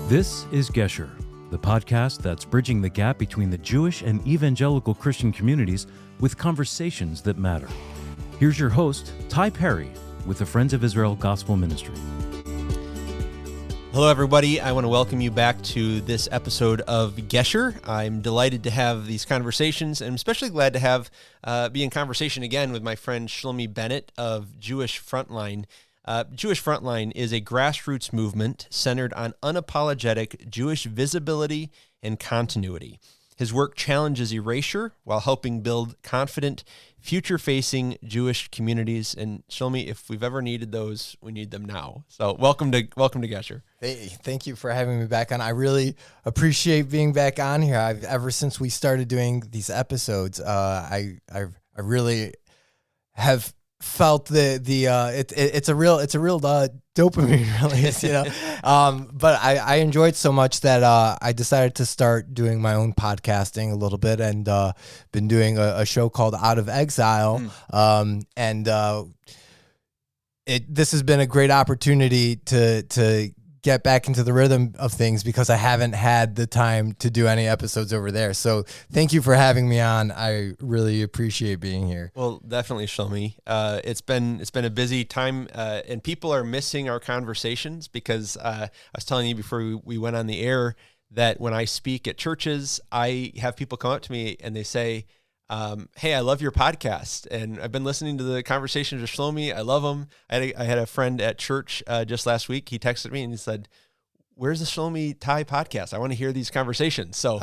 This is Gesher, the podcast that's bridging the gap between the Jewish and evangelical Christian communities with conversations that matter. Here's your host, Ty Perry, with the Friends of Israel Gospel Ministry. Hello, everybody. I want to welcome you back to this episode of Gesher. I'm delighted to have these conversations, and I'm especially glad to have be in conversation again with my friend Shlomi Bennett of Jewish Frontline. Jewish Frontline is a grassroots movement centered on unapologetic Jewish visibility and continuity. His work challenges erasure while helping build confident, future-facing Jewish communities. And Shlomi, if we've ever needed those, we need them now. So welcome to Gesher. Hey, thank you for having me back on. I really appreciate being back on here. Ever since we started doing these episodes, I really have felt it's a real dopamine release, you know. But I enjoyed so much that I decided to start doing my own podcasting a little bit, and been doing a show called Out of Exile. This has been a great opportunity to get back into the rhythm of things, because I haven't had the time to do any episodes over there. So thank you for having me on. I really appreciate being here. Well, definitely, Shlomi. It's been a busy time, and people are missing our conversations because I was telling you before we went on the air that when I speak at churches, I have people come up to me and they say, hey, I love your podcast, and I've been listening to the conversations with Shlomi. I love them. I had a friend at church just last week. He texted me and he said, where's the Shlomi Ty podcast? I want to hear these conversations. So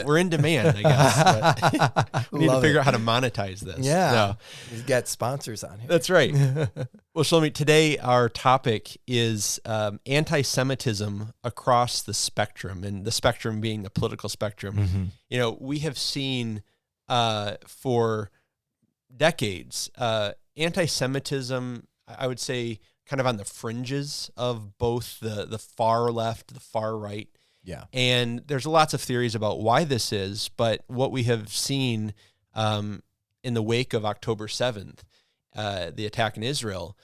we're in demand, I guess. But we need to figure out how to monetize this. Yeah. We've got sponsors on here. That's right. Well, Shlomi, today our topic is anti-Semitism across the spectrum, and the spectrum being the political spectrum. Mm-hmm. You know, we have seen for decades, anti-Semitism, I would say, kind of on the fringes of both the far left, the far right. Yeah. And there's lots of theories about why this is, but what we have seen in the wake of October 7th, the attack in Israel,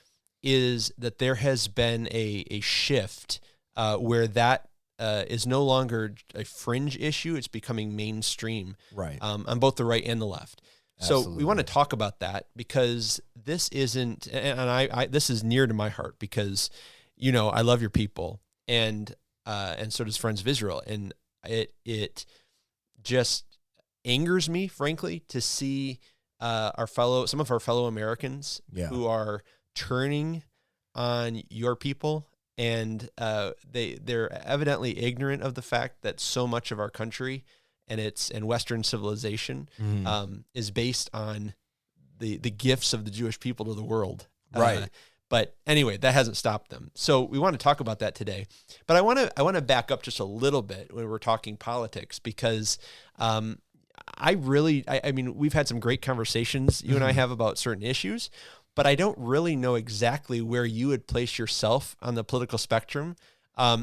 is that there has been a shift where that is no longer a fringe issue. It's becoming mainstream, right, on both the right and the left. Absolutely. So we want to talk about that, because this isn't, and I this is near to my heart, because, you know, I love your people, and so does Friends of Israel, and it just angers me, frankly, to see some of our fellow Americans who are turning on your people. And they're evidently ignorant of the fact that so much of our country and Western civilization is based on the gifts of the Jewish people to the world. Right. But anyway, that hasn't stopped them. So we want to talk about that today. But I want to back up just a little bit when we're talking politics, because I mean, we've had some great conversations, you and I have, about certain issues, but I don't really know exactly where you would place yourself on the political spectrum.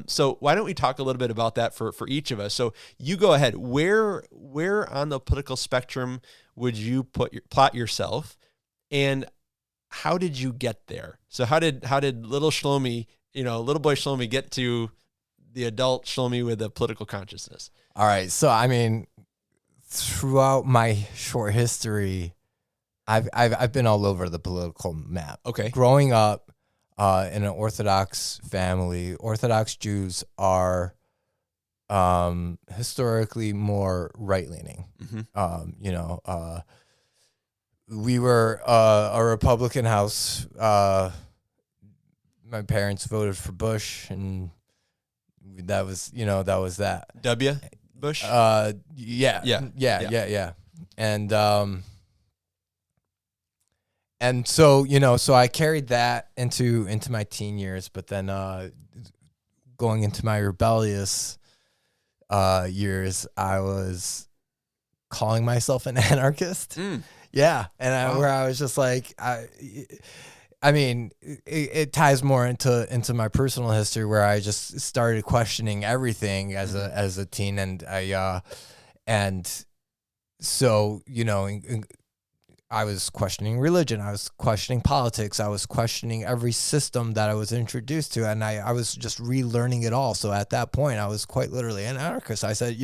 So why don't we talk a little bit about that for each of us? So you go ahead. Where on the political spectrum would you plot yourself, and how did you get there? So how did little Shlomi, little boy Shlomi, get to the adult Shlomi with a political consciousness? All right. So, I mean, throughout my short history, I've been all over the political map. Okay. Growing up in an Orthodox family, Orthodox Jews are historically more right-leaning. Mm-hmm. We were a Republican house. My parents voted for Bush, and that was that. W. Bush? Yeah. And so, so I carried that into my teen years, but then going into my rebellious years, I was calling myself an anarchist. Yeah. And where I was just like, I mean, it ties more into my personal history, where I just started questioning everything as a teen, and so I was questioning religion. I was questioning politics. I was questioning every system that I was introduced to. And I was just relearning it all. So at that point, I was quite literally an anarchist. I said,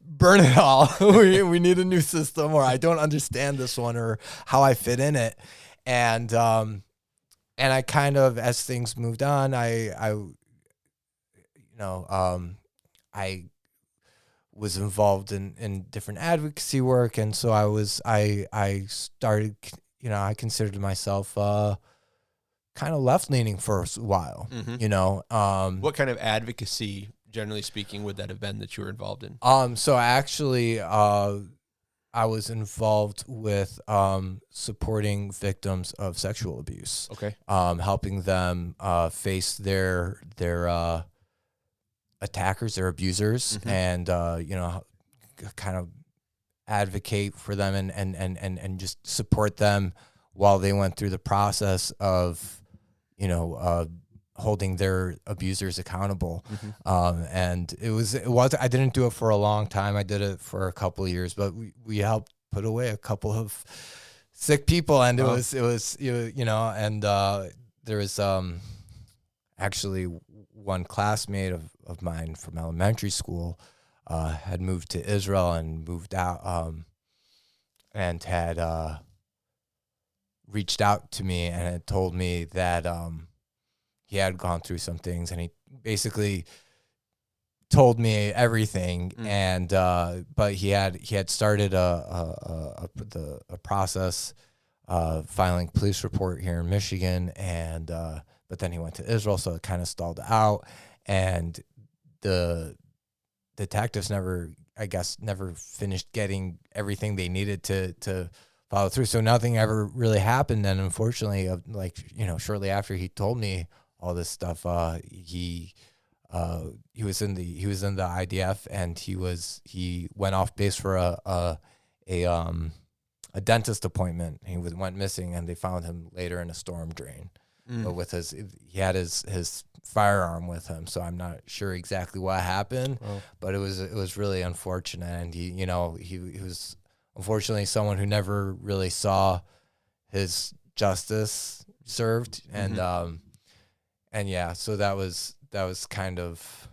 burn it all. we need a new system, or I don't understand this one, or how I fit in it. And I kind of, as things moved on, I was involved in different advocacy work. And so I started, I considered myself kind of left leaning for a while, What kind of advocacy, generally speaking, would that have been that you were involved in? So actually, I was involved with supporting victims of sexual abuse. Okay. Helping them face their attackers, their abusers, and kind of advocate for them and just support them while they went through the process of holding their abusers accountable. And it was I didn't do it for a long time. I did it for a couple of years, but we helped put away a couple of sick people, and it was and there was actually one classmate of mine from elementary school had moved to Israel and moved out and had reached out to me and had told me that he had gone through some things, and he basically told me everything. And but he had started a process filing police report here in Michigan, and but then he went to Israel, so it kind of stalled out, and the detectives never finished getting everything they needed to follow through. So nothing ever really happened. And unfortunately, shortly after he told me all this stuff, he was in the IDF, and he went off base for a dentist appointment. He went missing, and they found him later in a storm drain. But he had his firearm with him, so I'm not sure exactly what happened. But it was really unfortunate, and he was unfortunately someone who never really saw his justice served, and yeah, so that was kind of.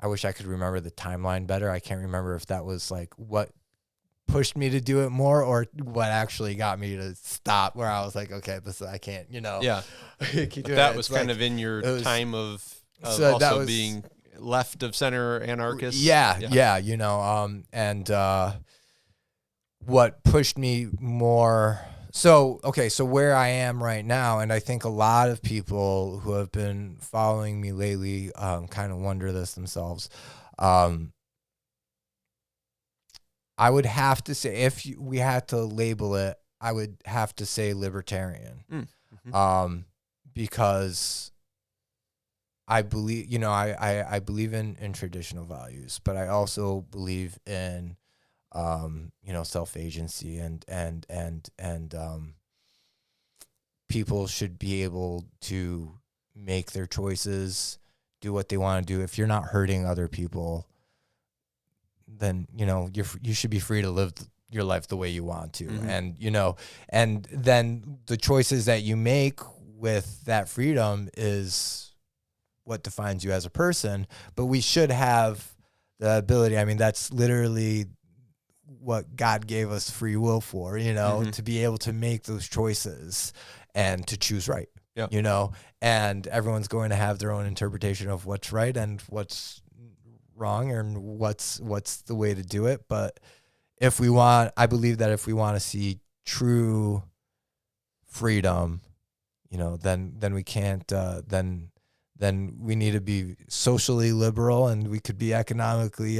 I wish I could remember the timeline better. I can't remember if that was like what pushed me to do it more, or what actually got me to stop, where I was like, okay, I can't, Yeah. keep doing That it. was It's kind like, of in your time of so also being left of center anarchist. Yeah. And what pushed me more. So where I am right now, and I think a lot of people who have been following me lately kind of wonder this themselves. I would have to say, if we had to label it, I would have to say libertarian, because I believe, I believe in traditional values, but I also believe in, self-agency and people should be able to make their choices, do what they want to do. If you're not hurting other people, then you should be free to live your life the way you want to. And and then the choices that you make with that freedom is what defines you as a person. But we should have the ability, I mean, that's literally what God gave us free will for, to be able to make those choices and to choose right. And everyone's going to have their own interpretation of what's right and what's wrong, and what's the way to do it. But I believe that if we want to see true freedom, then we can't, then we need to be socially liberal, and we could be economically,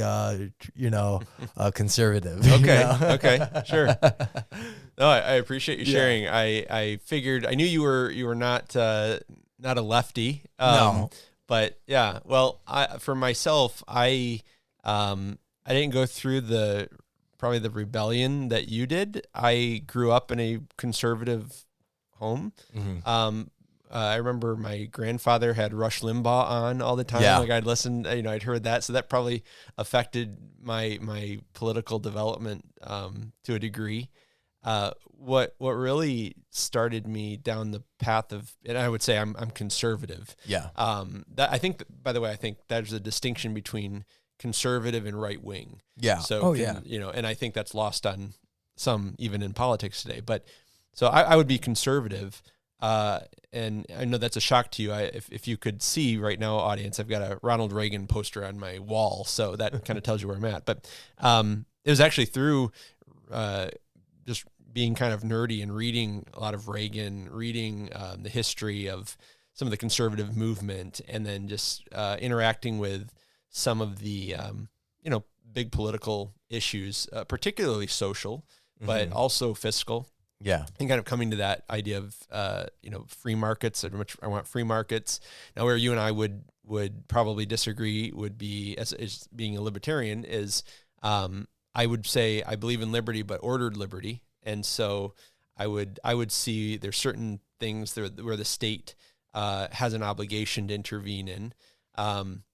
conservative. Okay, sure. No, I appreciate you sharing. I figured, I knew you were not a lefty. No. But yeah, well, for myself, I didn't go through probably the rebellion that you did. I grew up in a conservative home. I remember my grandfather had Rush Limbaugh on all the time. Yeah. Like I'd listened, I'd heard that. So that probably affected my political development to a degree. what really started me down the path of, and I would say I'm conservative. Yeah. That I think, by the way, I think there's a distinction between conservative and right wing. Yeah. So, and I think that's lost on some even in politics today. But so I would be conservative. And I know that's a shock to you. If you could see right now, audience, I've got a Ronald Reagan poster on my wall. So that kind of tells you where I'm at. But it was actually through just being kind of nerdy and reading a lot of Reagan, reading the history of some of the conservative movement, and then just interacting with some of the, big political issues, particularly social, but also fiscal. Yeah. And kind of coming to that idea of, free markets, and which I want free markets. Now, where you and I would probably disagree would be, as being a libertarian, is I would say I believe in liberty, but ordered liberty. And so I would see there's certain things there where the state has an obligation to intervene in.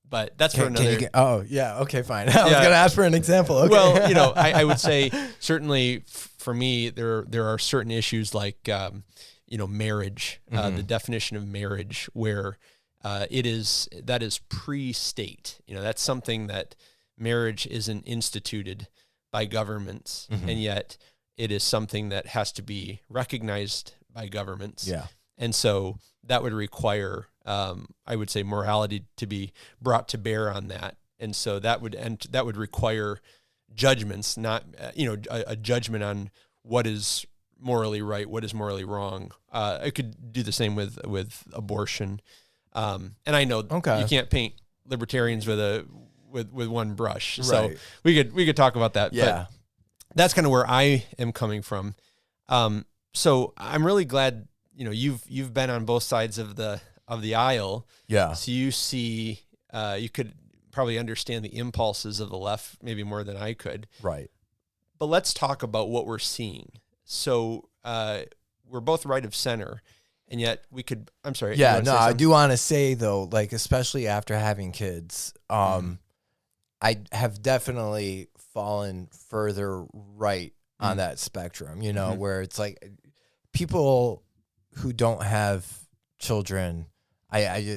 But that's for another. Okay, fine. I was going to ask for an example. Okay. Well, I would say certainly for me, there are certain issues like, marriage, the definition of marriage, where that is pre-state. That's something that marriage isn't instituted by governments, and yet it is something that has to be recognized by governments. Yeah. And so that would require, I would say, morality to be brought to bear on that. And so that would require judgments, not, a judgment on what is morally right, what is morally wrong. I could do the same with abortion. And I know you can't paint libertarians with one brush. Right. So we could talk about that. Yeah. But that's kind of where I am coming from. So I'm really glad, you've been on both sides of the aisle. Yeah. So you see, you could probably understand the impulses of the left maybe more than I could. Right. But let's talk about what we're seeing. So we're both right of center, and yet we could. I'm sorry. Yeah. No, I do want to say though, like especially after having kids, I have definitely fallen further right on that spectrum. Where it's like people who don't have children, I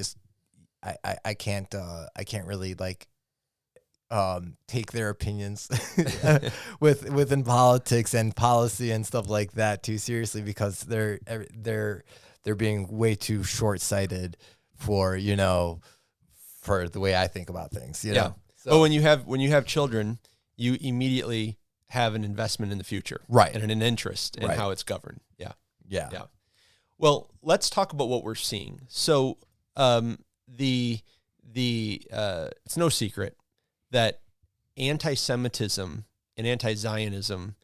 can't really like take their opinions within politics and policy and stuff like that too seriously, because they're being way too short-sighted for for the way I think about things. You know? So when you have children, you immediately have an investment in the future, right, and an interest in how it's governed. Yeah. Well, let's talk about what we're seeing. So, it's no secret that anti-Semitism and anti-Zionism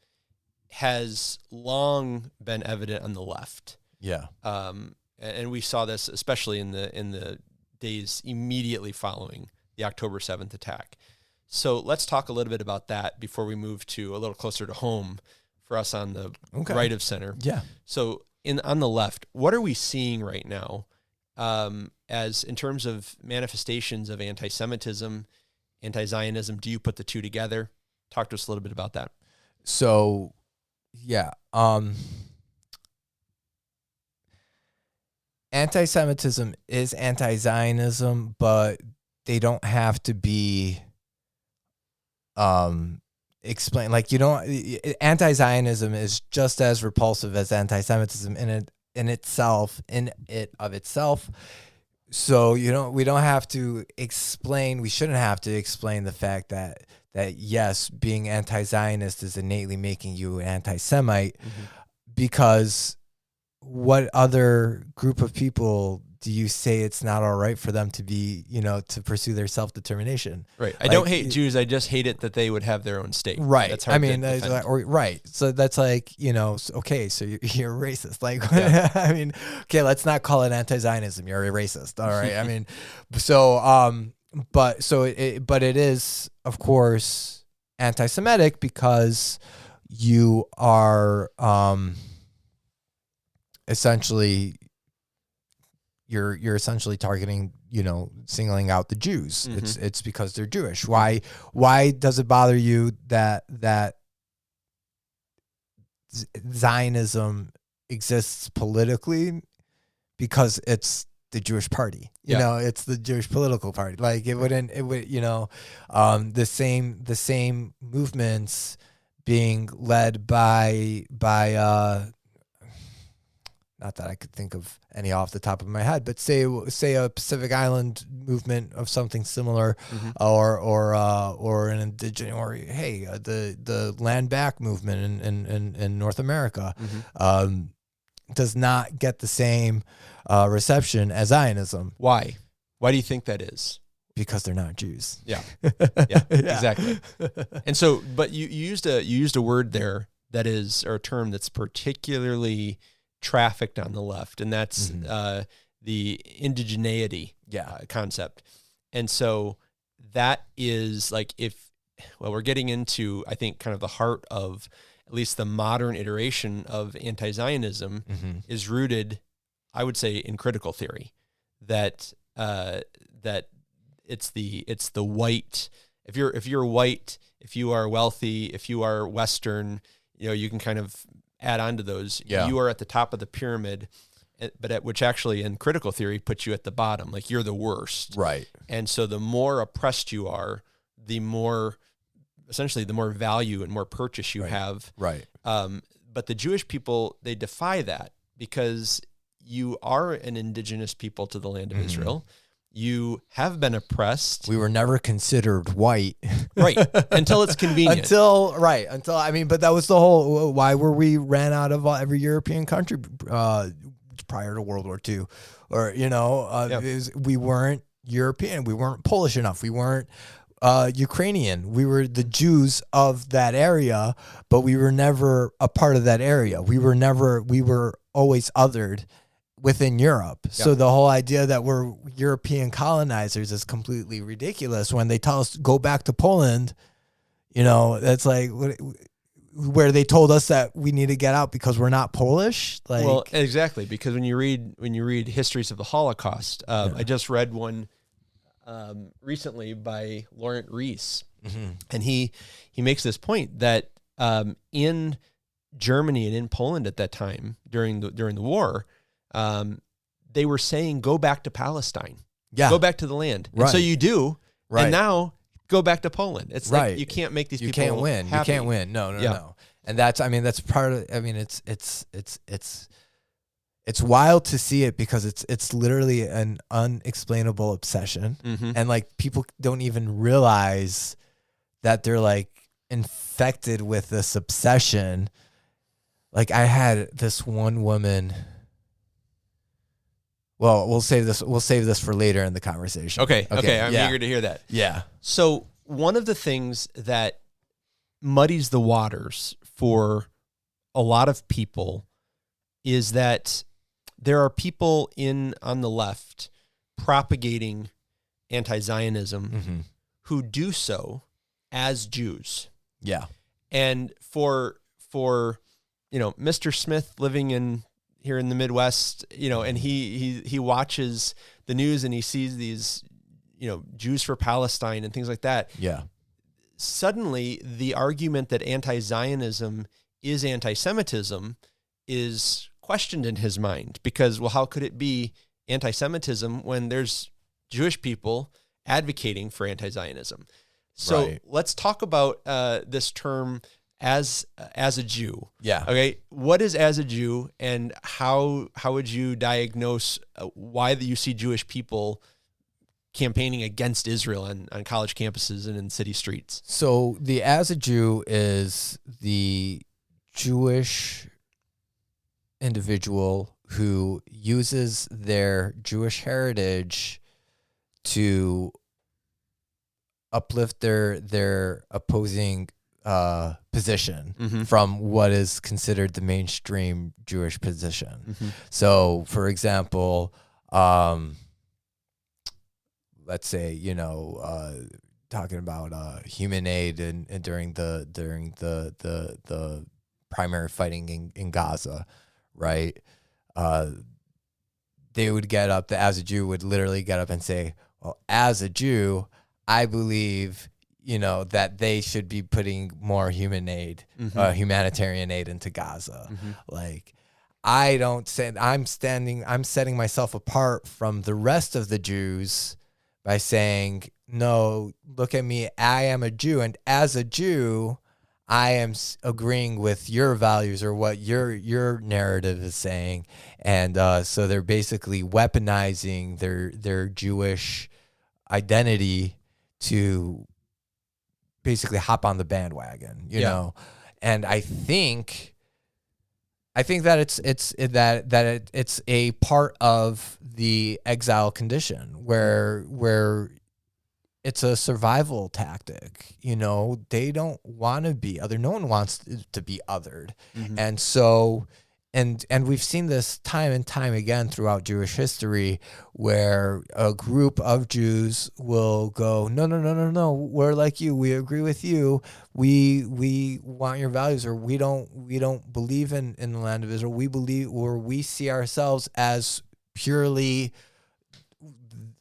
has long been evident on the left. Yeah. And we saw this especially in the days immediately following the October 7th attack. So let's talk a little bit about that before we move to a little closer to home for us on the right of center. Yeah. So on the left, what are we seeing right now as in terms of manifestations of anti-Semitism, anti-Zionism? Do you put the two together? Talk to us a little bit about that. So, yeah. Anti-Semitism is anti-Zionism, but they don't have to be explained. Like anti-Zionism is just as repulsive as anti-Semitism in it of itself. So we don't have to explain. We shouldn't have to explain the fact that yes, being anti-Zionist is innately making you an anti-Semite, because what other group of people do you say it's not all right for them to be, to pursue their self-determination? Right. I don't hate Jews. I just hate it that they would have their own state. Right. That's hard to defend. Right. So that's like, okay, so you're racist. Like, I mean, okay, let's not call it anti-Zionism. You're a racist. All right. I mean, but it is, of course, anti-Semitic because you are essentially you're essentially targeting, singling out the Jews. It's because they're Jewish. Why does it bother you that Zionism exists politically because it's the Jewish party. You know, it's the Jewish political party. Like it would, the same movements being led by not that I could think of any off the top of my head, but say a Pacific Island movement of something similar, or an indigenous, or the land back movement in North America, does not get the same reception as Zionism. Why? Why do you think that is? Because they're not Jews. Yeah, exactly. And so, but you used a word there that is, or a term that's particularly trafficked on the left, and that's the indigeneity concept. And so that is like, we're getting into, I think, kind of the heart of at least the modern iteration of anti-Zionism is rooted, I would say, in critical theory, that it's the white. If you're white, if you are wealthy, if you are Western, you can kind of add on to those. Yeah. You are at the top of the pyramid, but which actually in critical theory puts you at the bottom. Like you're the worst. Right. And so the more oppressed you are, the more value and more purchase you have. Right. But the Jewish people, they defy that because you are an indigenous people to the land of Israel. You have been oppressed. We were never considered white. Right. Until it's convenient. But that was the whole, why were we ran out of every European country prior to World War II? Or, we weren't European. We weren't Polish enough. We weren't Ukrainian. We were the Jews of that area, but we were never a part of that area. We were always othered within Europe. Yeah. So the whole idea that we're European colonizers is completely ridiculous. When they tell us go back to Poland, that's like where they told us that we need to get out because we're not Polish. Like, well, exactly. Because when you read histories of the Holocaust, I just read one recently by Laurent Ries, and he makes this point that in Germany and in Poland at that time during the war, they were saying, go back to Palestine. Yeah. Go back to the land. Right. And so you do. Right. And now go back to Poland. It's like, you can't make these people can't win. happy. You can't win. No. And that's part of, it's wild to see it because it's literally an unexplainable obsession. And like people don't even realize that they're like infected with this obsession. Like I had this one woman. Well, we'll save this for later in the conversation. Okay. I'm eager to hear that. Yeah. So one of the things that muddies the waters for a lot of people is that there are people on the left propagating anti-Zionism who do so as Jews. Yeah. And for Mr. Smith living here in the Midwest, and he watches the news and he sees these, Jews for Palestine and things like that. Yeah. Suddenly the argument that anti-Zionism is anti-Semitism is questioned in his mind because, well, how could it be anti-Semitism when there's Jewish people advocating for anti-Zionism? So let's talk about this term as a Jew. Yeah. Okay. What is as a Jew, and how would you diagnose why you see Jewish people campaigning against Israel on college campuses and in city streets? So the as a Jew is the Jewish individual who uses their Jewish heritage to uplift their opposing position from what is considered the mainstream Jewish position. So, for example, let's say talking about human aid and during the primary fighting in Gaza, right? They would get up. As a Jew would literally get up and say, "Well, as a Jew, I believe that they should be putting more humanitarian aid into Gaza. Like, I'm setting myself apart from the rest of the Jews by saying, no, look at me, I am a Jew, and as a Jew, I am agreeing with your values or what your narrative is saying. And so they're basically weaponizing their Jewish identity to basically hop on the bandwagon, you know. And I think that it's a part of the exile condition where it's a survival tactic. They don't want to be other. No one wants to be othered. And so, and we've seen this time and time again throughout Jewish history where a group of Jews will go, no, we're like you. We agree with you. We want your values, or we don't believe in the land of Israel. We believe, or we see ourselves as purely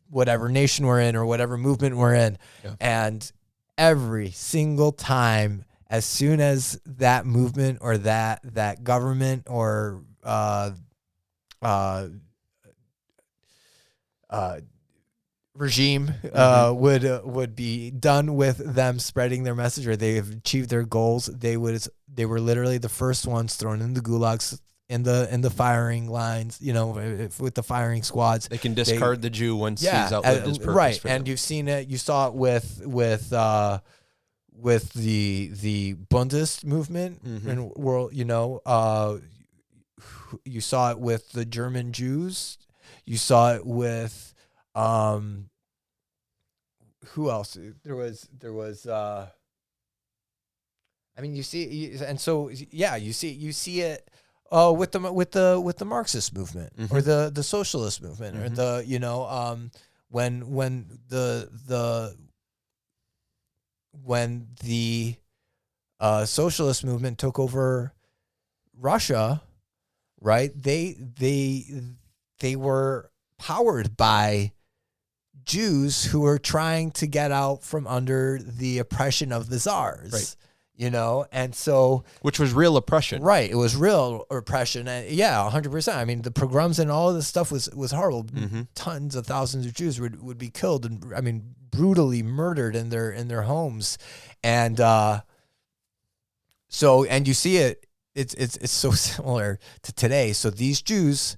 whatever nation we're in or whatever movement we're in. Yeah. And every single time, as soon as that movement or that government or regime would be done with them spreading their message, or they've achieved their goals, they were literally the first ones thrown in the gulags, in the firing lines, with the firing squads. They can discard the Jew once he's outlived his purpose. Right, and you saw it with the Bundist movement and world. You saw it with the German Jews. You saw it with who else? There was. You see, and so you see it. With the Marxist movement or the socialist movement or when the socialist movement took over Russia, right? They were powered by Jews who were trying to get out from under the oppression of the czars. Right. And so, which was real oppression, right? It was real oppression, and 100%. I mean, the pogroms and all of this stuff was horrible. Tons of thousands of Jews would be killed, and brutally murdered in their homes, and and you see it. It's so similar to today. So these Jews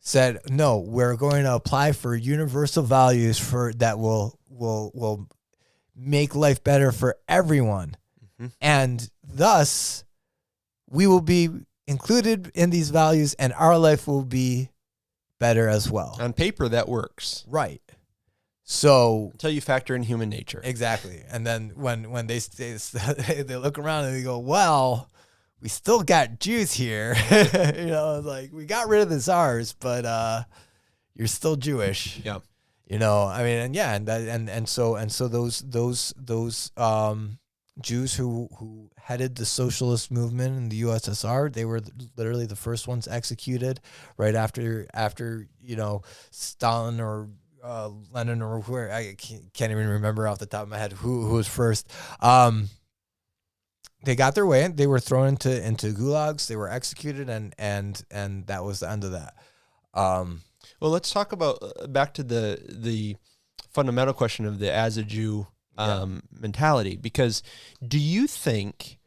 said, no, we're going to apply for universal values that will make life better for everyone. And thus, we will be included in these values, and our life will be better as well. On paper, that works. Right. So until you factor in human nature. Exactly. And then when they look around and they go, well, we still got Jews here. Like, we got rid of the czars, but you're still Jewish. Yeah. So those Jews who headed the socialist movement in the USSR, they were literally the first ones executed right after Stalin or Lenin or whoever. I can't even remember off the top of my head who was first. They got their way. They were thrown into gulags. They were executed, and that was the end of that. Well, let's talk about back to the fundamental question of the as a Jew mentality, because do you think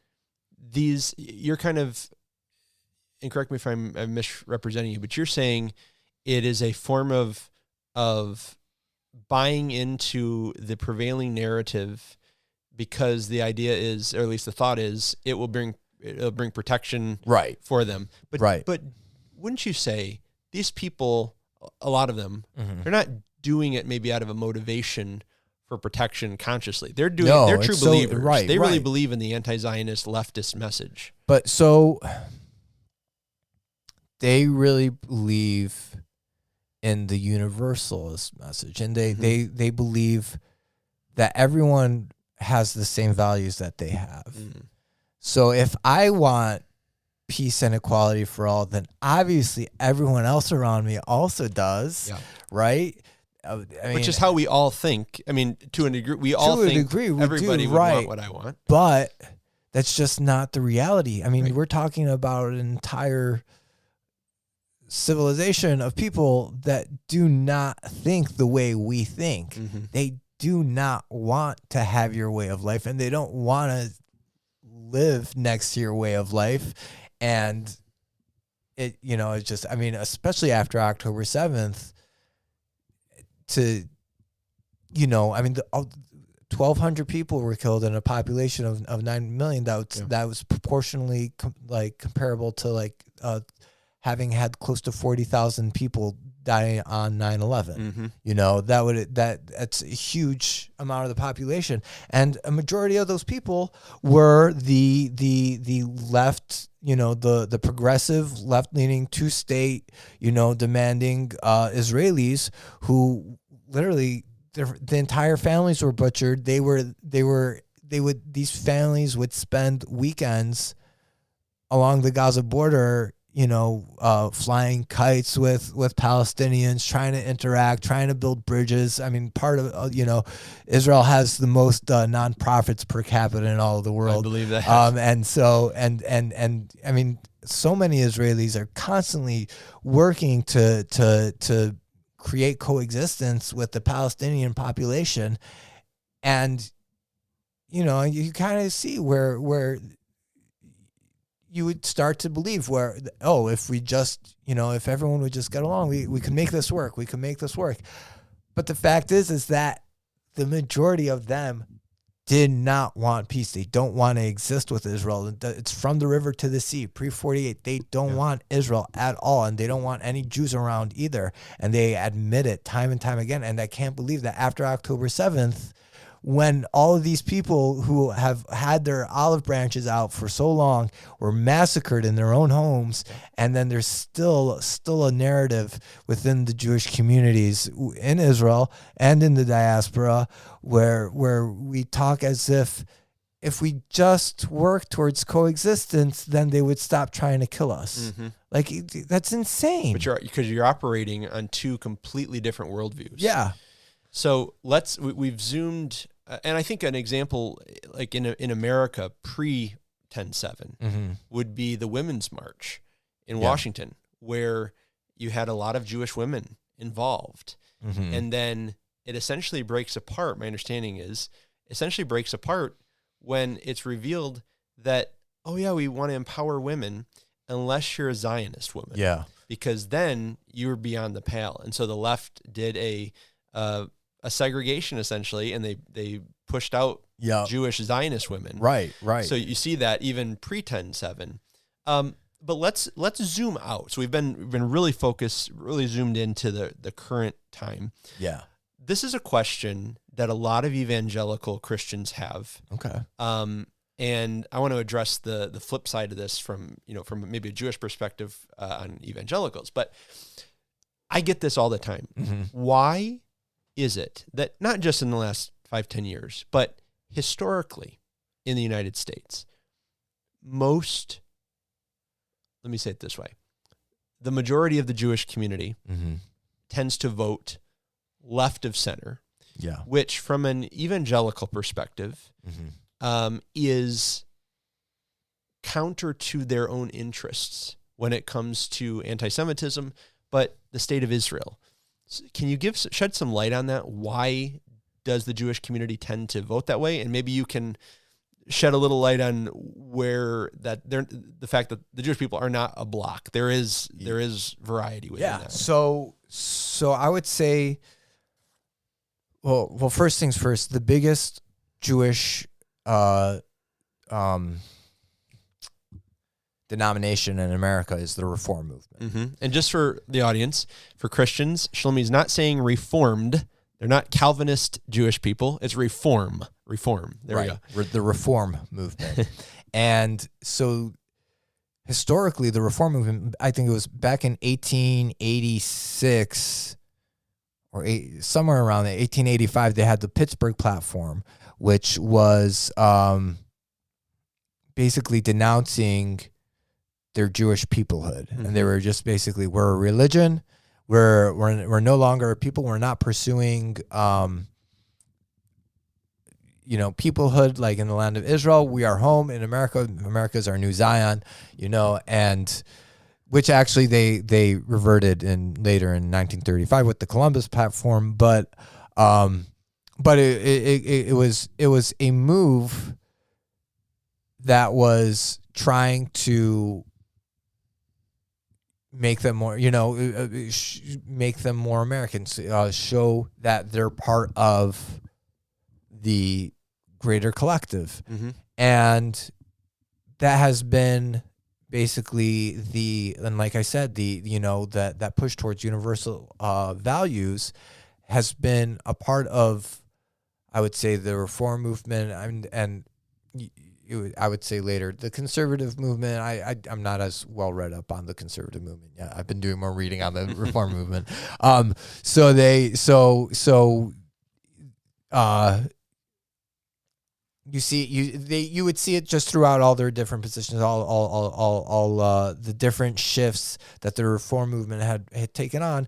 you're kind of, and correct me if I'm misrepresenting you, but you're saying it is a form of buying into the prevailing narrative because the idea is, or at least the thought is, it'll bring protection for them. But wouldn't you say these people, a lot of them, they're not doing it maybe out of a motivation for protection consciously? They're true believers. They really believe in the anti-Zionist leftist message. But so they really believe in the universalist message, and they believe that everyone has the same values that they have. So if I want peace and equality for all, then obviously everyone else around me also does, right? which is how we all think. I mean, to a degree, we all think everybody would want what I want. But that's just not the reality. I mean, we're talking about an entire civilization of people that do not think the way we think. Mm-hmm. They do not want to have your way of life, and they don't want to live next to your way of life. And it, it's just, I mean, especially after October 7th, I mean, 1,200 people were killed in a population of 9 million. That was proportionally comparable to having had close to 40,000 people die on 9/11. Mm-hmm. That's a huge amount of the population, and a majority of those people were the left, the progressive left-leaning two-state, demanding Israelis who literally the entire families were butchered. These families would spend weekends along the Gaza border, flying kites with Palestinians, trying to interact, trying to build bridges. I mean, part of, Israel has the most nonprofits per capita in all of the world. I believe that. And so, and I mean, so many Israelis are constantly working to create coexistence with the Palestinian population. And, you kind of see where you would start to believe if we just, if everyone would just get along, we could make this work. We could make this work. But the fact is that the majority of them did not want peace. They don't want to exist with Israel. It's from the river to the sea, pre-48. They don't want Israel at all, and they don't want any Jews around either. And they admit it time and time again. And I can't believe that after October 7th, when all of these people who have had their olive branches out for so long were massacred in their own homes, and then there's still a narrative within the Jewish communities in Israel and in the diaspora where we talk as if we just work towards coexistence, then they would stop trying to kill us. Mm-hmm. That's insane. But because you're operating on two completely different worldviews. Yeah. So we've zoomed, and I think an example like in America pre 10/7 would be the Women's March in Washington, where you had a lot of Jewish women involved, and then it essentially breaks apart. My understanding is essentially breaks apart when it's revealed that we want to empower women unless you're a Zionist woman, because then you're beyond the pale, and so the left did a segregation essentially, and they pushed out Jewish Zionist women. Right. So you see that even pre 10/7. But let's zoom out. So we've been really focused, really zoomed into the current time. Yeah. This is a question that a lot of evangelical Christians have. Okay. And I want to address the flip side of this from maybe a Jewish perspective on evangelicals. But I get this all the time. Why is it that not just in the last 5-10 years, but historically in the United States, let me say it this way, the majority of the Jewish community tends to vote left of center, which from an evangelical perspective is counter to their own interests when it comes to anti-Semitism, but the state of Israel. Can you shed some light on that? Why does the Jewish community tend to vote that way? And maybe you can shed a little light on where the fact that the Jewish people are not a block. There is variety within that. So I would say, well, first things first, the biggest Jewish denomination in America is the Reform movement. And just for the audience, for Christians, Shlomi's not saying Reformed. They're not Calvinist Jewish people. It's Reform. There we go. The Reform movement. And so historically, the Reform movement, I think it was back in 1886 or somewhere around there, 1885, they had the Pittsburgh Platform, which was basically denouncing their Jewish peoplehood. And they were just basically, we're a religion. We're no longer people. We're not pursuing, peoplehood like in the land of Israel. We are home in America. America is our new Zion, and which actually they reverted later in 1935 with the Columbus platform. But it was a move that was trying to make them more, make them more American, show that they're part of the greater collective. Mm-hmm. And that has been basically and like I said, that push towards universal values has been a part of, I would say, the reform movement, and I would say later the conservative movement. I'm not as well read up on the conservative movement. Yeah, I've been doing more reading on the reform movement. You would see it just throughout all their different positions, all the different shifts that the reform movement had taken on.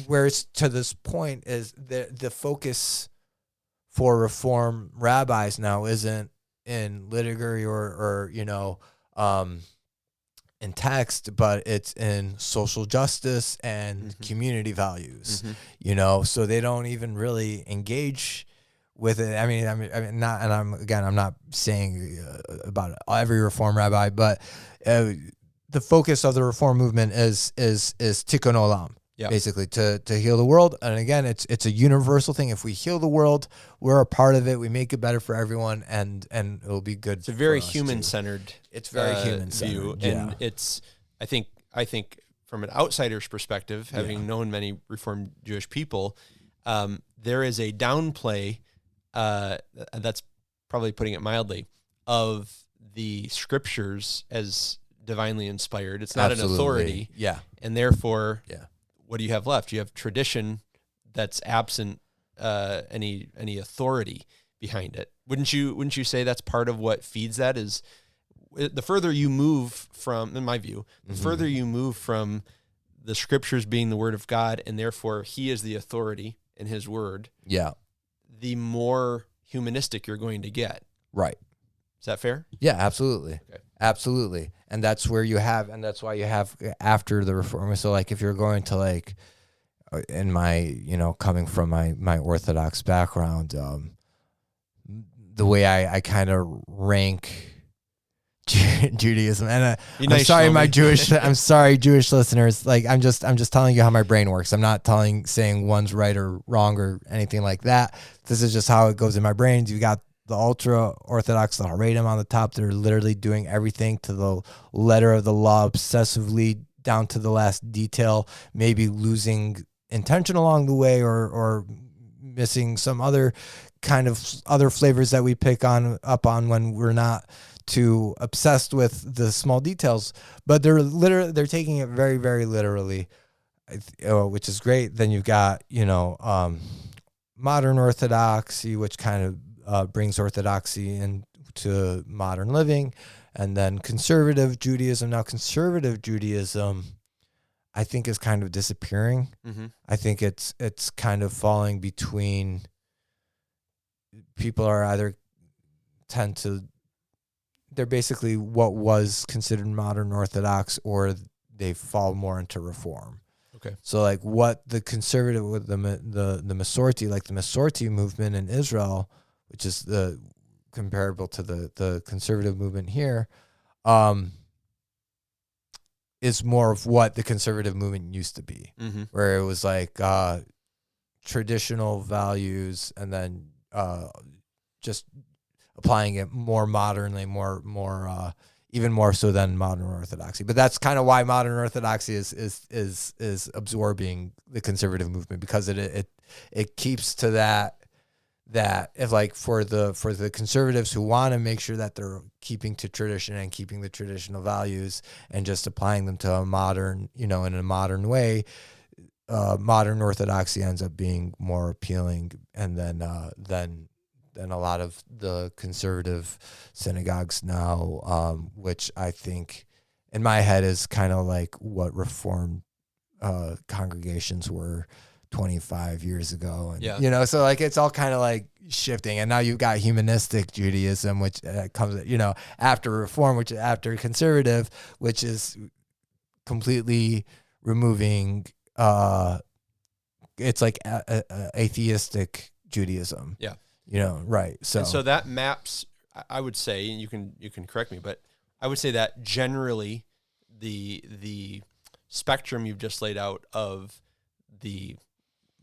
Whereas to this point is the focus for reform rabbis now isn't in liturgy or in text, but it's in social justice and community values. So they don't even really engage with it. I mean, not, and I'm not saying about every reform rabbi, but the focus of the reform movement is tikkun olam. Yeah. Basically to heal the world. And again, it's a universal thing. If we heal the world, we're a part of it. We make it better for everyone, and it'll be good. It's a very human-centered. It's very human-centered view, yeah. And it's I think from an outsider's perspective, having known many Reformed Jewish people, there is a downplay. That's probably putting it mildly, of the scriptures as divinely inspired. It's not Absolutely. An authority, and therefore, what do you have left? You have tradition that's absent any authority behind it. Wouldn't you say that's part of what feeds that? Is the further you move from, in my view, the further you move from the scriptures being the word of God, and therefore He is the authority in His word. Yeah. The more humanistic you're going to get. Right. Is that fair? Yeah, absolutely. Okay. Absolutely. And that's why you have after the reform. So like if you're going to like, in my, coming from my Orthodox background, the way I kind of rank Judaism, and I'm sorry, Jewish listeners. Like I'm just telling you how my brain works. I'm not saying one's right or wrong or anything like that. This is just how it goes in my brain. You got the ultra Orthodox, the Haredim on the top. They're literally doing everything to the letter of the law, obsessively down to the last detail, maybe losing intention along the way or missing some other kind of other flavors that we pick up on when we're not too obsessed with the small details. But they're taking it very, very literally, which is great. Then you've got, modern Orthodoxy, which kind of brings orthodoxy into modern living, and then conservative Judaism. Now, conservative Judaism, I think, is kind of disappearing. I think it's kind of falling between. People are they're basically what was considered modern Orthodox, or they fall more into reform. Okay. So like what the conservative with the Masorti, like the Masorti movement in Israel, which is comparable to the conservative movement here, is more of what the conservative movement used to be, where it was like traditional values, and then just applying it more modernly, more even more so than modern Orthodoxy. But that's kind of why modern Orthodoxy is absorbing the conservative movement, because it keeps to that if like for the conservatives who want to make sure that they're keeping to tradition and keeping the traditional values and just applying them to a modern, in a modern way, modern Orthodoxy ends up being more appealing, and then a lot of the conservative synagogues now, which I think in my head is kind of like what Reformed congregations were 25 years ago. And, Yeah. so like it's all kind of like shifting. And now you've got humanistic Judaism, which comes, after Reform, which after conservative, which is completely removing, it's like atheistic Judaism. Yeah. Right. And so that maps, I would say, and you can correct me, but I would say that generally the spectrum you've just laid out of the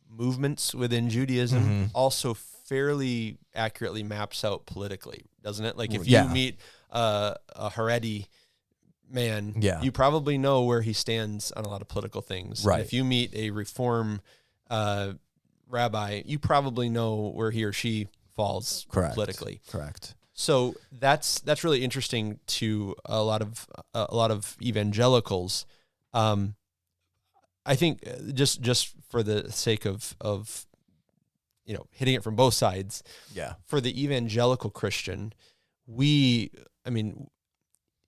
movements within Judaism also fairly accurately maps out politically, doesn't it? Like if you meet a Haredi man, you probably know where he stands on a lot of political things. Right. And if you meet a Reform rabbi, you probably know where he or she falls politically. Correct. So that's really interesting to a lot of evangelicals. I think just for the sake of hitting it from both sides. Yeah. For the evangelical Christian,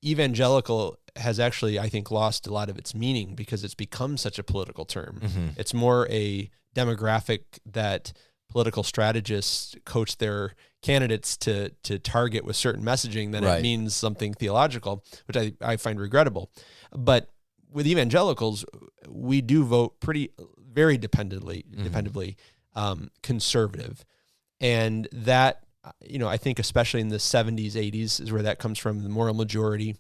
evangelical has actually, I think, lost a lot of its meaning because it's become such a political term. It's more a demographic that political strategists coach their candidates to target with certain messaging than it means something theological, which I find regrettable. But with evangelicals, we do vote very dependably conservative. And that, I think especially in the 70s, 80s is where that comes from, the moral majority,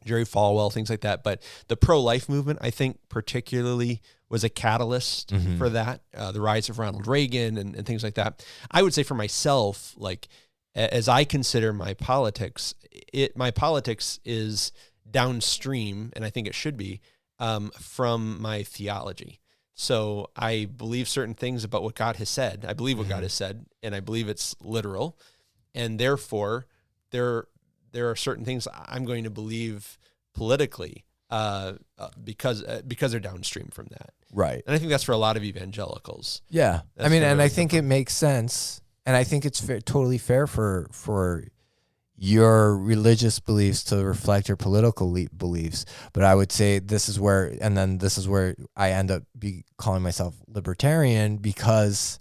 Jerry Falwell, things like that. But the pro-life movement, I think particularly was a catalyst for that, the rise of Ronald Reagan and things like that. I would say for myself, like as I consider my politics is downstream, and I think it should be, from my theology. So I believe certain things about what God has said. I believe what God has said, and I believe it's literal. And therefore, there are certain things I'm going to believe politically because they're downstream from that. Right. And I think that's for a lot of evangelicals. Yeah. That's and I think it makes sense. And I think it's totally fair for your religious beliefs to reflect your political beliefs. But I would say this is where I end up calling myself libertarian, because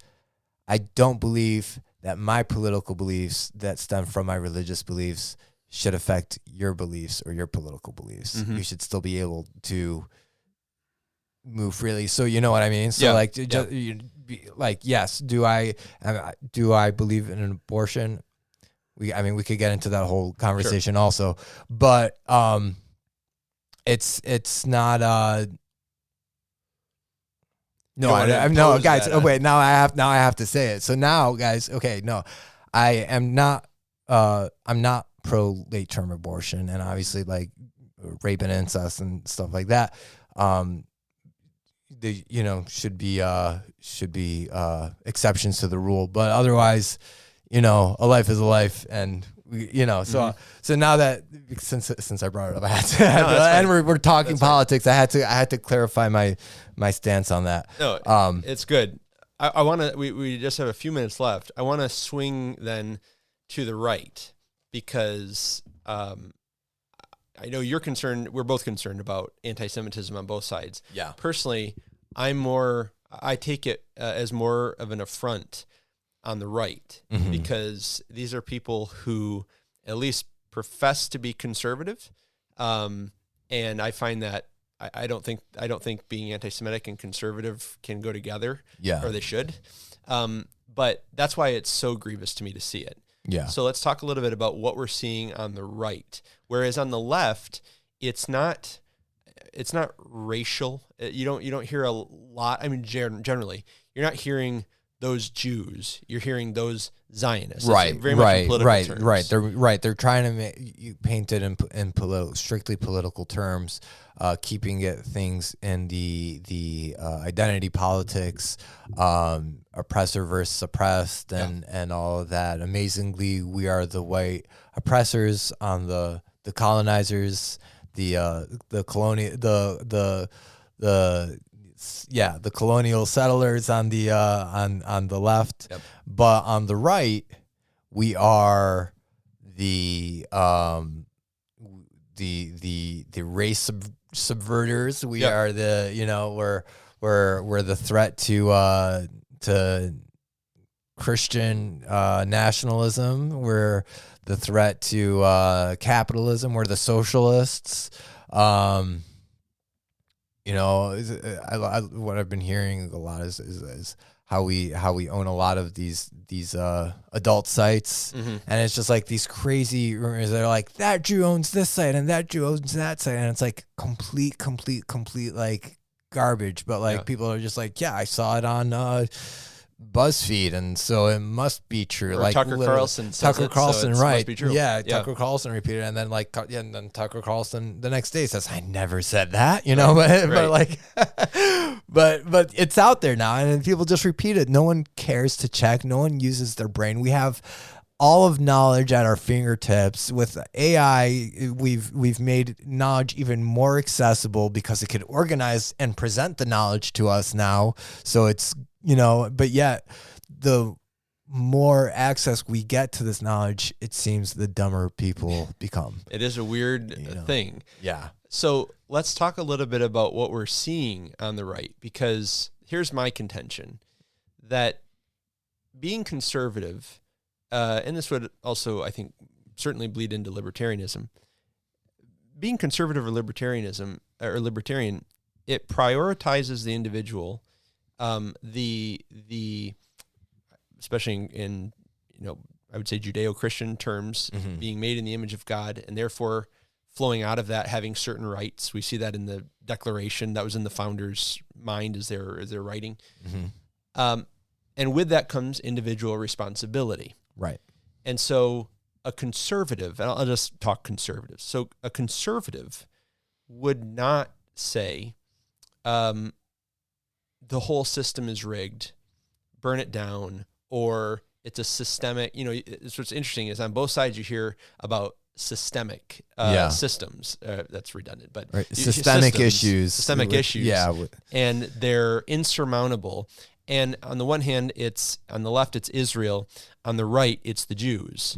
I don't believe that my political beliefs that stem from my religious beliefs should affect your beliefs or your political beliefs. You should still be able to move freely. So you know what I mean? So yes, do I believe in an abortion? We could get into that whole conversation also, but it's not no, guys. Oh wait, now I have to say it. So now, guys, okay, no, I am not. I'm not pro late term abortion, and obviously like rape and incest and stuff like that. Should be exceptions to the rule, but otherwise, a life is a life, and so now that since I brought it up, I had to, and we're talking politics. I had to clarify my stance on that. No, it's good. I want to. We just have a few minutes left. I want to swing then to the right, because I know you're concerned. We're both concerned about anti-Semitism on both sides. Yeah. Personally, I take it as more of an affront on the right, because these are people who at least profess to be conservative, and I find that I don't think being anti-Semitic and conservative can go together, or they should. But that's why it's so grievous to me to see it. Yeah. So let's talk a little bit about what we're seeing on the right, whereas on the left, it's not racial. You don't hear a lot. I mean, generally, you're not hearing those Jews. You're hearing those Zionists. Right. Very much in political terms. They're trying to paint it in strictly political terms, keeping things in the identity politics, oppressor versus oppressed, and all of that. Amazingly, we are the white oppressors on the colonizers, the colonial settlers on the left. Yep. But on the right, we are the the race subverters. We are the, you know, we're the threat to Christian nationalism. We're the threat to capitalism. We're the socialists. You know, what I've been hearing a lot is how we own a lot of these adult sites, and it's just like these crazy rumors. They're like, that Jew owns this site and that Jew owns that site, and it's like complete like garbage. But like people are just like, yeah, I saw it on BuzzFeed, and so it must be true. Or like Tucker Carlson says Tucker it, Carlson, so it right? must be true. Yeah, Tucker Carlson repeated it, and then and then Tucker Carlson the next day says, "I never said that," you know. But like, but it's out there now, and people just repeat it. No one cares to check. No one uses their brain. We have all of knowledge at our fingertips. With AI, we've made knowledge even more accessible because it can organize and present the knowledge to us now. So it's, you know, but yet the more access we get to this knowledge, it seems the dumber people become. It is a weird thing. Yeah. So let's talk a little bit about what we're seeing on the right, because here's my contention that being conservative, and this would also, I think, certainly bleed into libertarianism. Being conservative or libertarian, it prioritizes the individual. Especially in I would say Judeo-Christian terms, being made in the image of God, and therefore flowing out of that having certain rights. We see that in the Declaration that was in the founders' mind as they're writing. And with that comes individual responsibility. Right. And so a conservative, and I'll just talk conservatives. So a conservative would not say the whole system is rigged, burn it down, or it's a systemic, it's what's interesting is on both sides you hear about systemic systems. That's redundant, but right. Systemic issues. Yeah. And they're insurmountable. And on the one hand, on the left, it's Israel. On the right, it's the Jews.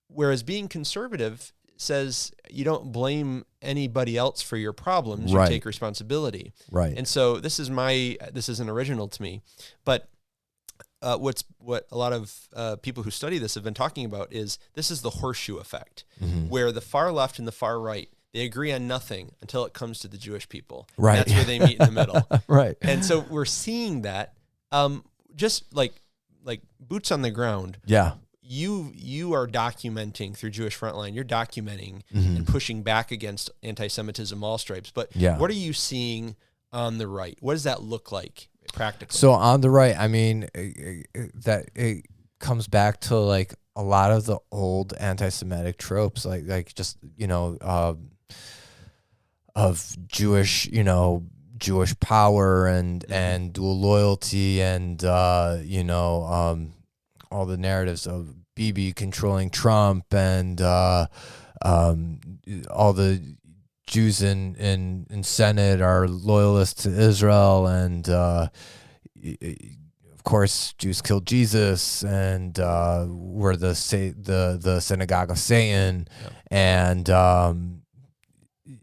Whereas being conservative says you don't blame anybody else for your problems. You take responsibility. Right. And so this isn't original to me, but what a lot of people who study this have been talking about is this is the horseshoe effect, where the far left and the far right, they agree on nothing until it comes to the Jewish people. Right. And that's where they meet in the middle. Right. And so we're seeing that just like boots on the ground. Yeah. You are documenting through Jewish Frontline, you're documenting and pushing back against anti-Semitism, all stripes. But what are you seeing on the right? What does that look like practically? So on the right, I mean, that it comes back to like a lot of the old anti-Semitic tropes, like just, of Jewish, Jewish power and dual loyalty and, all the narratives of Bibi controlling Trump and all the Jews in Senate are loyalists to Israel, and of course Jews killed Jesus and were the synagogue of Satan, and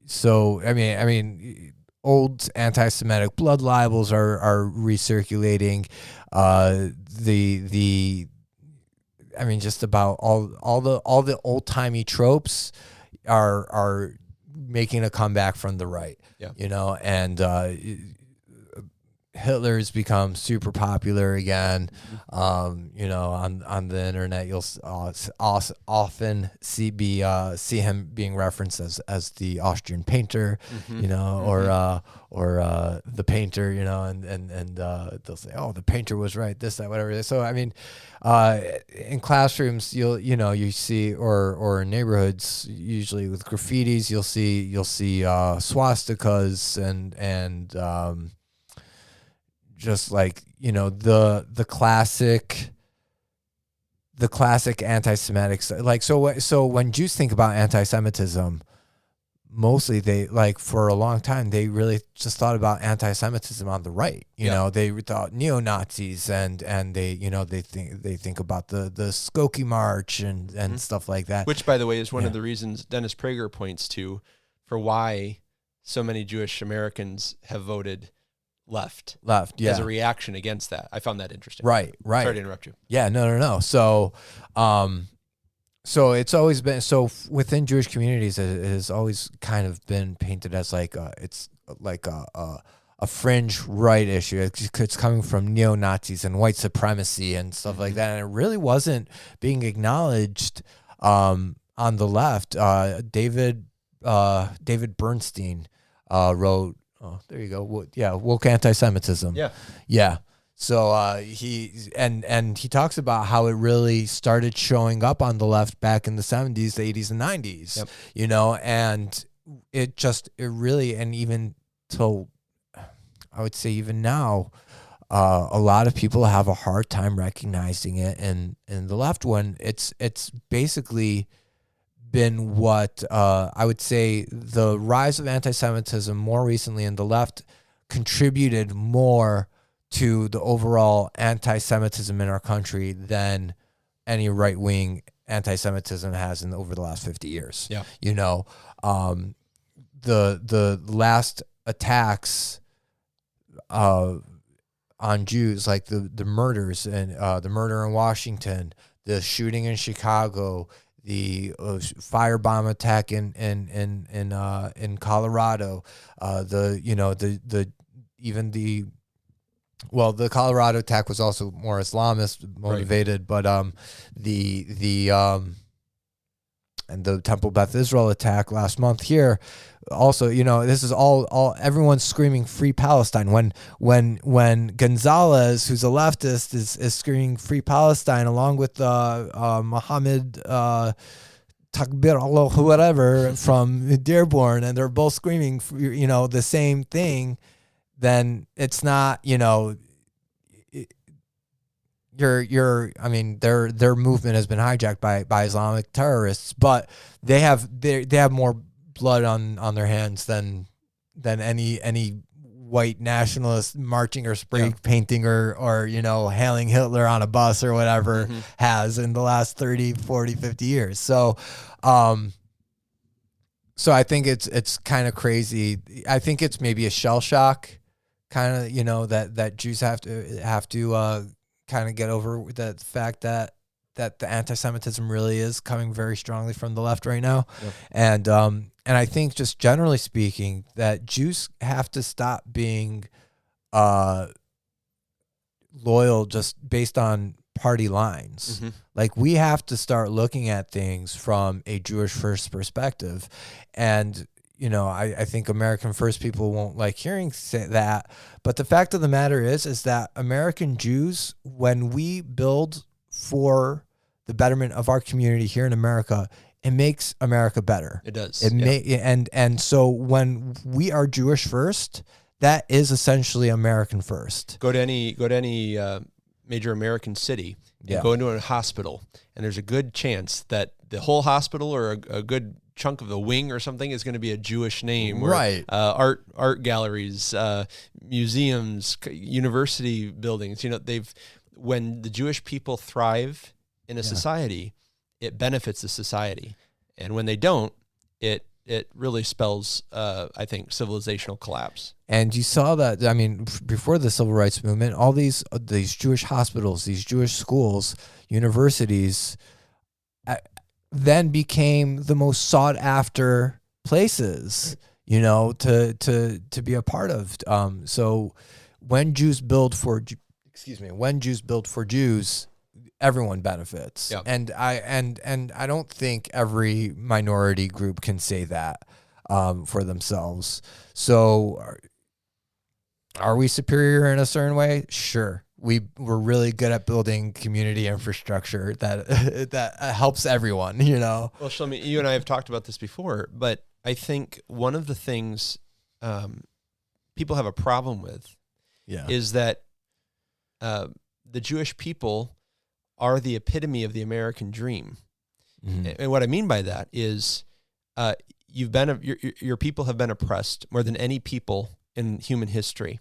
so I mean old anti-Semitic blood libels are recirculating. Just about all the old timey tropes are making a comeback from the right. Yeah. And Hitler's become super popular again. On the internet, you'll often see him being referenced as the Austrian painter, or the painter, and they'll say, oh, the painter was right, this, that, whatever. So I mean, in classrooms, you see, or in neighborhoods, usually with graffitis, you'll see swastikas and just like, the classic anti-Semitic, like, so when Jews think about anti-Semitism, mostly they like for a long time they really just thought about anti-Semitism on the right. You know, they thought neo-Nazis and they they think about the Skokie March and stuff like that. Which, by the way, is one of the reasons Dennis Prager points to for why so many Jewish Americans have voted left, as a reaction against that. I found that interesting. Right. Sorry to interrupt you. Yeah, no. So, so it's always been within Jewish communities, it has always kind of been painted as like it's like a fringe right issue. It's coming from neo-Nazis and white supremacy and stuff like that, and it really wasn't being acknowledged on the left. David Bernstein wrote. Oh, there you go. Woke anti-Semitism. Yeah. So he talks about how it really started showing up on the left back in the 70s, the 80s, and 90s. You know, and it really, and even till I would say even now, a lot of people have a hard time recognizing it. And the left one, it's basically been what I would say the rise of anti-Semitism more recently in the left contributed more to the overall anti-Semitism in our country than any right-wing anti-Semitism has over the last 50 years. Yeah. You know, the last attacks on Jews, like the murders and the murder in Washington, the shooting in Chicago, the firebomb attack in Colorado, the Colorado attack was also more Islamist motivated, but and the Temple Beth Israel attack last month here. Also, you know, this is all everyone's screaming free Palestine when Gonzalez, who's a leftist, is screaming free Palestine along with Mohammed Takbir Allah whatever from Dearborn, and they're both screaming, you know, the same thing. Then it's not, you know, I mean, their movement has been hijacked by Islamic terrorists, but they have more blood on their hands than any white nationalist marching or spray painting or you know, hailing Hitler on a bus or whatever has in the last 30, 40, 50 years. So I think it's kind of crazy. I think it's maybe a shell shock kind of, you know, that Jews have to kind of get over the fact that the anti-Semitism really is coming very strongly from the left right now. Yep. And I think just generally speaking that Jews have to stop being loyal just based on party lines. Like, we have to start looking at things from a Jewish first perspective. And, you know, I think American first people won't like hearing that. But the fact of the matter is that American Jews, when we build for the betterment of our community here in America, it makes America better. It does. And so when we are Jewish first, that is essentially American first. Go to any major American city and go into a hospital, and there's a good chance that the whole hospital or a good chunk of the wing or something is going to be a Jewish name. Right. Art galleries, museums, university buildings. You know, when the Jewish people thrive in a society, it benefits the society, and when they don't, it really spells, I think, civilizational collapse. And you saw that, I mean, before the civil rights movement, all these Jewish hospitals, these Jewish schools, universities, then became the most sought after places, you know, to be a part of. So when Jews build for Jews, everyone benefits. Yep. And I don't think every minority group can say that for themselves. So are we superior in a certain way? Sure. We're really good at building community infrastructure that helps everyone, you know. Well, Shlomi, you and I have talked about this before, but I think one of the things people have a problem with is that the Jewish people are the epitome of the American dream. And what I mean by that is your people have been oppressed more than any people in human history.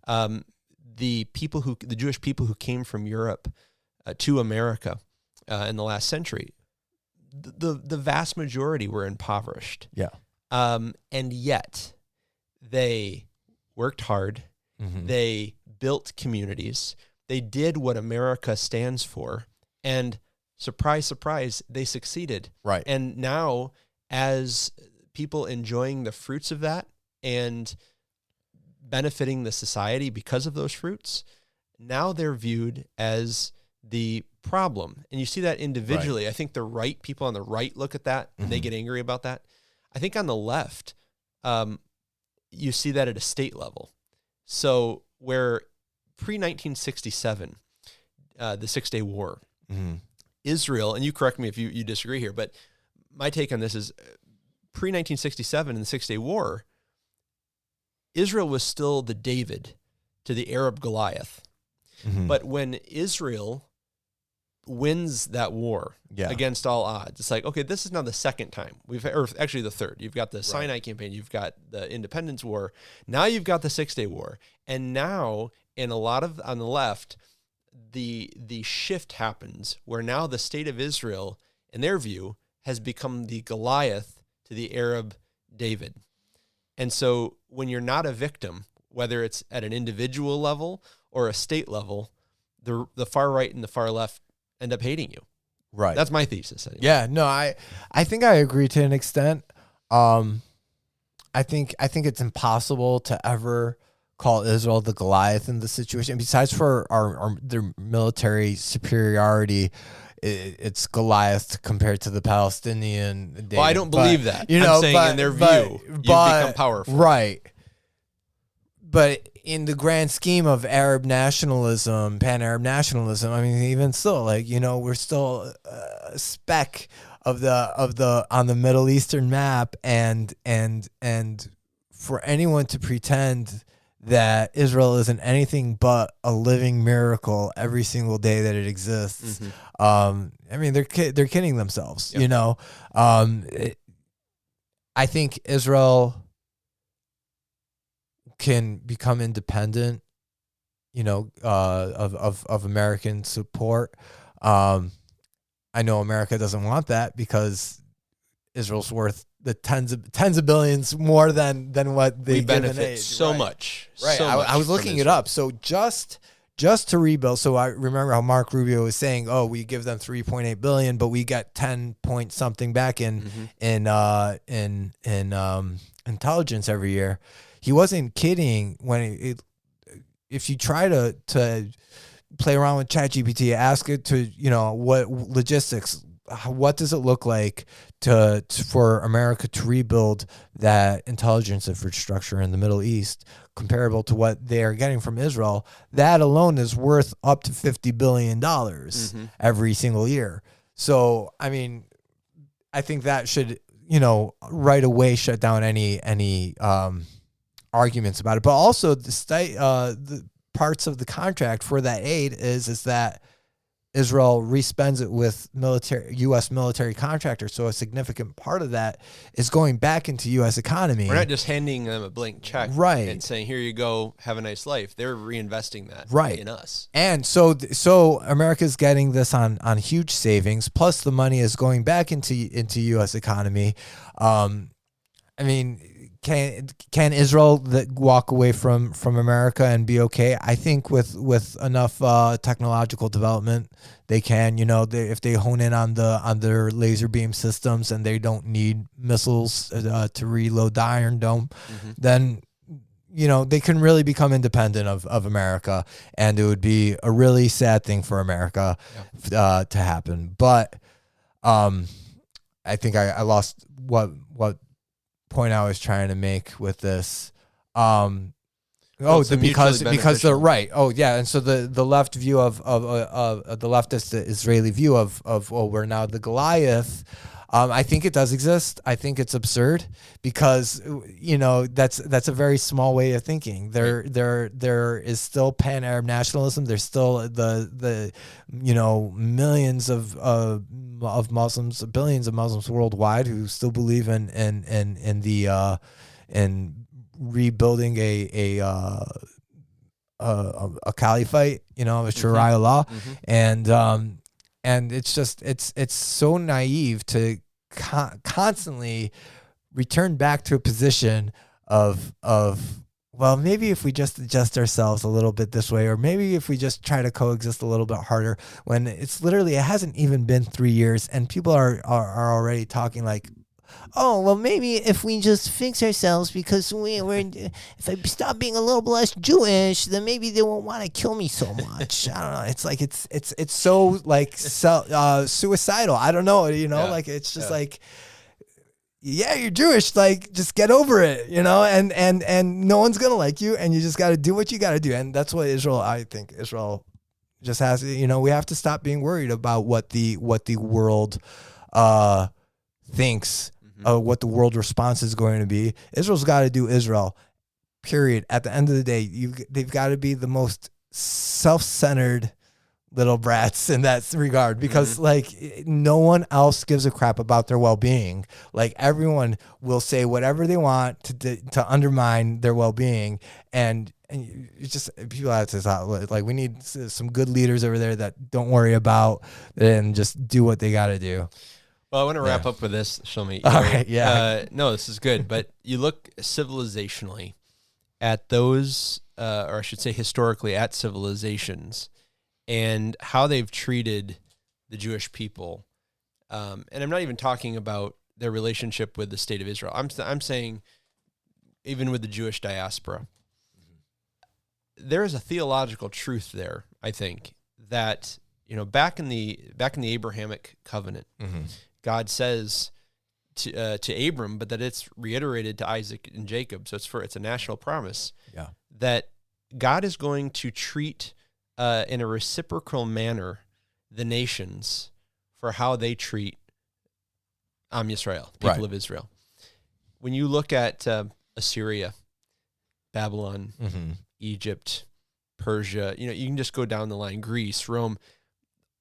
The Jewish people who came from Europe to America in the last century, the vast majority were impoverished. Yeah. And yet they worked hard. Mm-hmm. They built communities. They did what America stands for. And surprise, surprise, they succeeded. Right. And now, as people enjoying the fruits of that and benefiting the society because of those fruits, now they're viewed as the problem. And you see that individually. Right. I think the right people on the right look at that and they get angry about that. I think on the left, you see that at a state level. So where pre-1967, the Six-Day War, Israel, and you correct me if you disagree here, but my take on this is pre-1967 in the Six-Day War, Israel was still the David to the Arab Goliath. Mm-hmm. But when Israel wins that war against all odds, it's like, okay, this is now the second time or actually the third. You've got the Sinai campaign, you've got the Independence War, now you've got the Six-Day War, and now in a lot of on the left, the shift happens where now the state of Israel, in their view, has become the Goliath to the Arab David. And so when you're not a victim, whether it's at an individual level or a state level, the far right and the far left end up hating you. Right. That's my thesis. Anyway. Yeah, no, I think I agree to an extent. I think it's impossible to ever call Israel the Goliath in the situation. Besides for their military superiority, it's Goliath compared to the Palestinian. David. Well, I don't believe that. You know, I'm saying in their view, you've become powerful. Right. But in the grand scheme of Arab nationalism, pan-Arab nationalism, I mean, even still, like, you know, we're still a speck of the on the Middle Eastern map, and for anyone to pretend that Israel isn't anything but a living miracle every single day that it exists, I mean, they're kidding themselves. Yep. You know, I think Israel can become independent, you know, of American support. I know America doesn't want that because Israel's worth the tens of billions more than what they benefit so much. Right. So I was looking it up. So just to rebuild. So I remember how Mark Rubio was saying, "Oh, we give them $3.8 billion, but we got 10 point something back in intelligence every year." He wasn't kidding when if you try to play around with ChatGPT, ask it to, you know, what logistics, what does it look like for America to rebuild that intelligence infrastructure in the Middle East comparable to what they are getting from Israel, that alone is worth up to $50 billion every single year. So, I mean, I think that should, you know, right away shut down any arguments about it. But also the parts of the contract for that aid is that Israel respends it with U.S. military contractors. So a significant part of that is going back into U.S. economy. We're not just handing them a blank check, right, and saying, "Here you go, have a nice life." They're reinvesting that, right, in us. And so America's getting this on huge savings. Plus, the money is going back into U.S. economy. I mean, can Israel walk away from America and be okay? I think with enough technological development, they can. You know, if they hone in on their laser beam systems and they don't need missiles to reload the Iron Dome, then, you know, they can really become independent of America, and it would be a really sad thing for America to happen. But I think I lost what point I was trying to make with this. Oh, it's because mutually they're beneficial. right. Oh, yeah, and so the left view of the leftist Israeli view of we're now the Goliath. I think it does exist. I think it's absurd because that's a very small way of thinking. There is still pan-Arab nationalism. There's still the millions of Muslims, billions of Muslims worldwide who still believe in rebuilding a caliphate, a Sharia law, and it's just it's so naive to constantly return back to a position of well, maybe if we just adjust ourselves a little bit this way, or maybe if we just try to coexist a little bit harder, when it hasn't even been 3 years and people are already talking like, oh, well, maybe if we just fix ourselves because if I stop being a little less Jewish, then maybe they won't want to kill me so much. I don't know. It's like it's so like suicidal. I don't know. Like it's just like, yeah, you're Jewish. Like, just get over it. And no one's gonna like you, and you just got to do what you got to do. And that's what I think Israel just has. We have to stop being worried about what the world thinks. What the world response is going to be. Israel's got to do Israel, period. At the end of the day, they've got to be the most self-centered little brats in that regard, because like no one else gives a crap about their well-being. Like everyone will say whatever they want to undermine their well-being, and it's just, people have to stop. Like, we need some good leaders over there that don't worry about and just do what they got to do. Well, I want to wrap up with this, Shlomi. All right, yeah. No, this is good. But you look civilizationally at those, or I should say historically at civilizations, and how they've treated the Jewish people. And I'm not even talking about their relationship with the state of Israel. I'm saying even with the Jewish diaspora. There is a theological truth there, I think, that back in the Abrahamic covenant, God says to Abram, but that it's reiterated to Isaac and Jacob. So it's a national promise that God is going to treat in a reciprocal manner the nations for how they treat Am Yisrael, people of Israel. When you look at Assyria, Babylon, Egypt, Persia, you can just go down the line, Greece, Rome,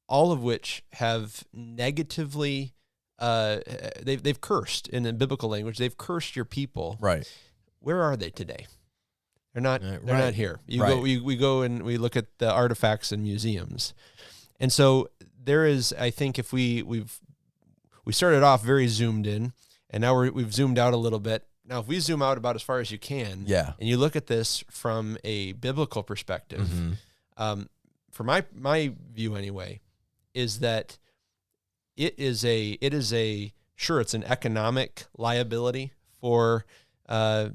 all of which have negatively they've cursed in the biblical language. They've cursed your people. Right. Where are they today? They're not. They're not here. We go and we look at the artifacts in museums, and so there is. I think if we started off very zoomed in, and now we've zoomed out a little bit. Now, if we zoom out about as far as you can, and you look at this from a biblical perspective, for my view anyway, is that it's an economic liability for the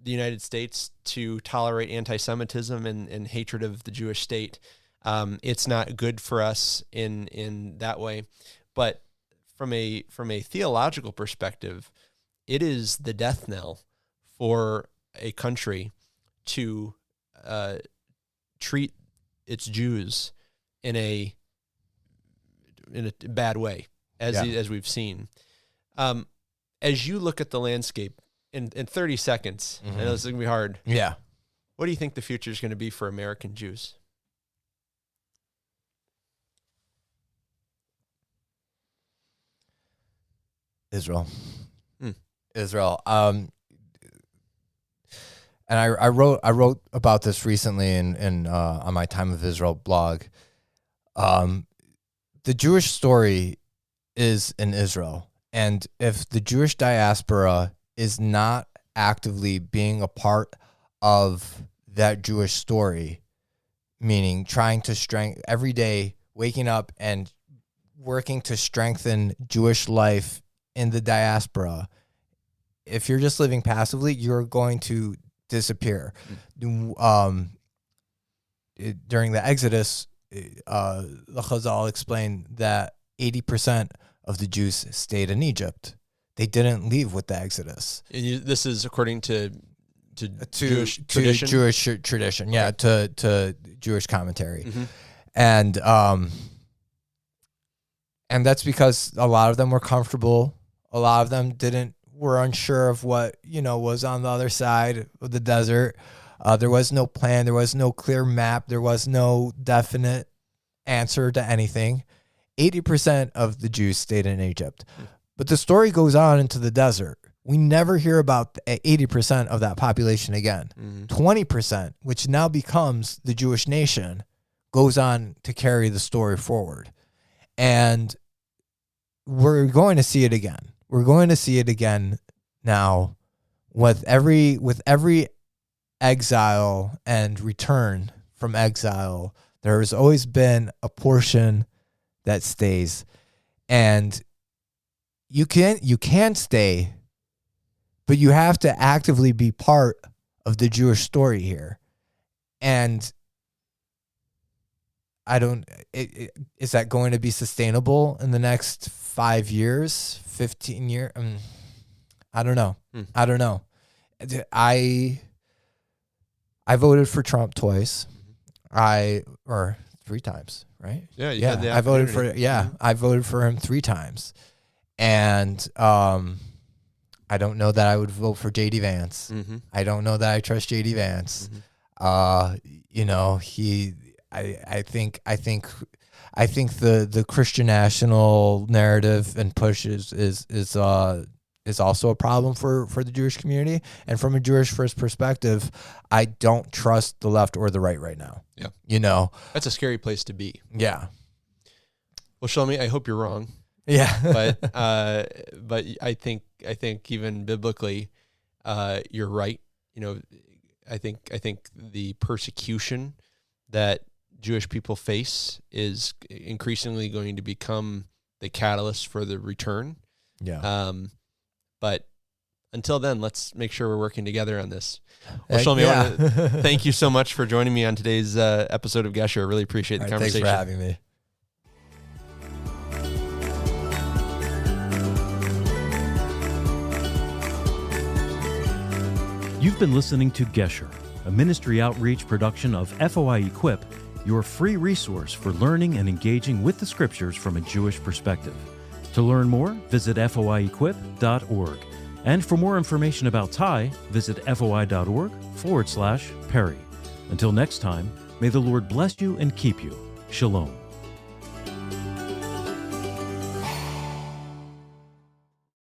United States to tolerate anti-Semitism and hatred of the Jewish state. It's not good for us in that way, but from a theological perspective, it is the death knell for a country to treat its Jews in a bad way, as we've seen. As you look at the landscape in 30 seconds, I know this is going to be hard. Yeah. What do you think the future is going to be for American Jews? Israel. Israel. And I wrote about this recently in on my Time of Israel blog. The Jewish story is in Israel, and if the Jewish diaspora is not actively being a part of that Jewish story, meaning trying to every day, waking up and working to strengthen Jewish life in the diaspora, if you're just living passively, you're going to disappear. During the Exodus, the Chazal explained that 80% of the Jews stayed in Egypt. They didn't leave with the Exodus. And this is according to Jewish tradition. Jewish tradition, yeah, to Jewish commentary, Mm-hmm. and that's because a lot of them were comfortable. A lot of them were unsure of what was on the other side of the desert. There was no plan. There was no clear map. There was no definite answer to anything. 80% of the Jews stayed in Egypt. But the story goes on into the desert. We never hear about 80% of that population again. 20%, which now becomes the Jewish nation, goes on to carry the story forward. And we're going to see it again. We're going to see it again now with every exile and return from exile. There has always been a portion that stays, and you can stay, but you have to actively be part of the Jewish story here. And is that going to be sustainable in the next 5 years, 15 years? I don't know. I don't know. I voted for Trump twice. Or 3 times, right? Yeah, you had the I voted for opportunity. I voted for him 3 times. And I don't know that I would vote for JD Vance. Mm-hmm. I don't know that I trust JD Vance. I think the Christian national narrative and push is also a problem for the Jewish community. And from a Jewish first perspective, I don't trust the left or the right now. Yeah. That's a scary place to be. Yeah. Well, Shlomi, I hope you're wrong. Yeah. but I think even biblically, you're right. I think the persecution that Jewish people face is increasingly going to become the catalyst for the return. Yeah. But until then, let's make sure we're working together on this. Well, Shlomi, I want to thank you so much for joining me on today's episode of Gesher. I really appreciate the conversation. Thanks for having me. You've been listening to Gesher, a ministry outreach production of FOI Equip, your free resource for learning and engaging with the scriptures from a Jewish perspective. To learn more, visit foiequip.org. And for more information about Ty, visit foi.org/Perry. Until next time, may the Lord bless you and keep you. Shalom.